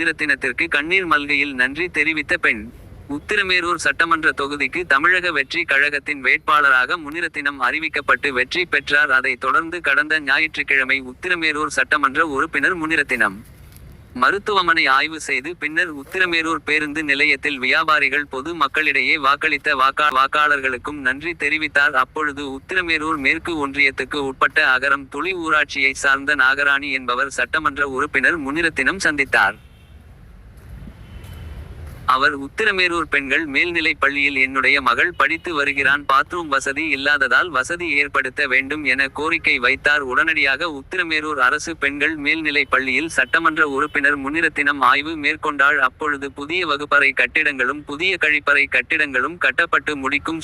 முனிரத்தினத்திற்கு கண்ணீர் மல்கையில் நன்றி தெரிவித்த பெண். உத்திரமேரூர் சட்டமன்ற தொகுதிக்கு தமிழக வெற்றி கழகத்தின் வேட்பாளராக முனிரத்தினம் அறிவிக்கப்பட்டு வெற்றி பெற்றார். அதைத் தொடர்ந்து கடந்த ஞாயிற்றுக்கிழமை உத்திரமேரூர் சட்டமன்ற உறுப்பினர் முனிரத்தினம் மருத்துவமனை ஆய்வு செய்து பின்னர் உத்திரமேரூர் பேருந்து நிலையத்தில் வியாபாரிகள் பொது மக்களிடையே வாக்களித்த வாக்காளர்களுக்கும் நன்றி தெரிவித்தார். அப்பொழுது உத்திரமேரூர் மேற்கு ஒன்றியத்துக்கு உட்பட்ட அகரம் துளி ஊராட்சியை சார்ந்த நாகராணி என்பவர் சட்டமன்ற உறுப்பினர் முனிரத்தினம் சந்தித்தார். அவர் உத்திரமேரூர் பெண்கள் மேல்நிலைப் பள்ளியில் என்னுடைய மகள் படித்து வருகிறான், பாத்ரூம் வசதி இல்லாததால் வசதி ஏற்படுத்த வேண்டும் என கோரிக்கை வைத்தார். உடனடியாக உத்திரமேரூர் அரசு பெண்கள் மேல்நிலைப் பள்ளியில் சட்டமன்ற உறுப்பினர் முனிரத்தினம் ஆய்வு மேற்கொண்டாள். அப்பொழுது புதிய வகுப்பறை கட்டிடங்களும் புதிய கழிப்பறை கட்டிடங்களும் கட்டப்பட்டு முடிக்கும்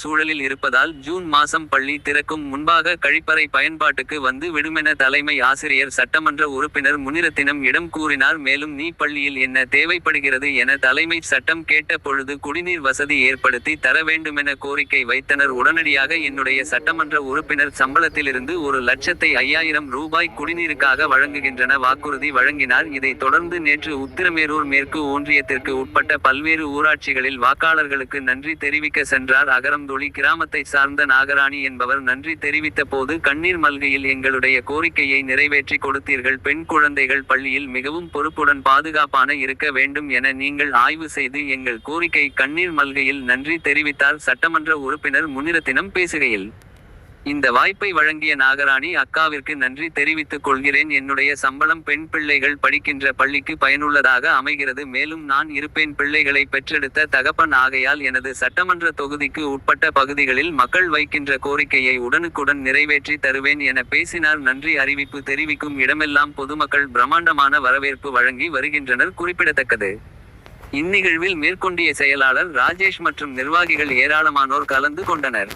சூழலில் இருப்பதால் ஜூன் மாசம் பள்ளி திறக்கும் முன்பாக கழிப்பறை பயன்பாட்டுக்கு வந்து விடுமென தலைமை ஆசிரியர் சட்டமன்ற உறுப்பினர் முனிரத்தினம் இடம் கூறினார். மேலும் நீ பள்ளியில் என்ன தேவைப்படுகிறது என தலைமை சட்டம் கேட்ட பொழுது குடிநீர் வசதி ஏற்படுத்தி தர வேண்டுமென கோரிக்கை வைத்தனர். உடனடியாக என்னுடைய சட்டமன்ற உறுப்பினர் சம்பளத்திலிருந்து 1,05,000 ரூபாய் குடிநீருக்காக வழங்குகின்றன வாக்குறுதி வழங்கினார். இதைத் தொடர்ந்து நேற்று உத்திரமேரூர் மேற்கு ஒன்றியத்திற்கு உட்பட்ட பல்வேறு ஊராட்சிகளில் வாக்காளர்களுக்கு நன்றி தெரிவிக்க சென்றார். அகரம்தொளி கிராமத்தை சார்ந்த நாகராணி என்பவர் நன்றி தெரிவித்த போது கண்ணீர் மல்கையில் எங்களுடைய கோரிக்கையை நிறைவேற்றி கொடுத்தீர்கள். பெண் குழந்தைகள் பள்ளியில் மிகவும் பொறுப்புடன் பாதுகாப்பான இருக்க வேண்டும் என நீங்கள் ஆய்வு செய்து எங்கள் கோரிக்கை கண்ணீர் மல்கையில் நன்றி தெரிவித்தார். சட்டமன்ற உறுப்பினர் முனிரத்தினம் பேசுகையில், இந்த வாய்ப்பை வழங்கிய நாகராணி அக்காவிற்கு நன்றி தெரிவித்துக் கொள்கிறேன். என்னுடைய சம்பளம் பெண் பிள்ளைகள் படிக்கின்ற பள்ளிக்கு பயனுள்ளதாக அமைகிறது. மேலும் நான் இருப்பேன் பிள்ளைகளை பெற்றெடுத்த தகப்பன் ஆகையால் எனது சட்டமன்ற தொகுதிக்கு உட்பட்ட பகுதிகளில் மக்கள் வைக்கின்ற கோரிக்கையை உடனுக்குடன் நிறைவேற்றி தருவேன் என பேசினார். நன்றி அறிவிப்பு தெரிவிக்கும் இடமெல்லாம் பொதுமக்கள் பிரம்மாண்டமான வரவேற்பு வழங்கி வருகின்றனர் குறிப்பிடத்தக்கது. இந்நிகழ்வில் மேற்கொண்டிய செயலாளர் ராஜேஷ் மற்றும் நிர்வாகிகள் ஏராளமானோர் கலந்து கொண்டனர்.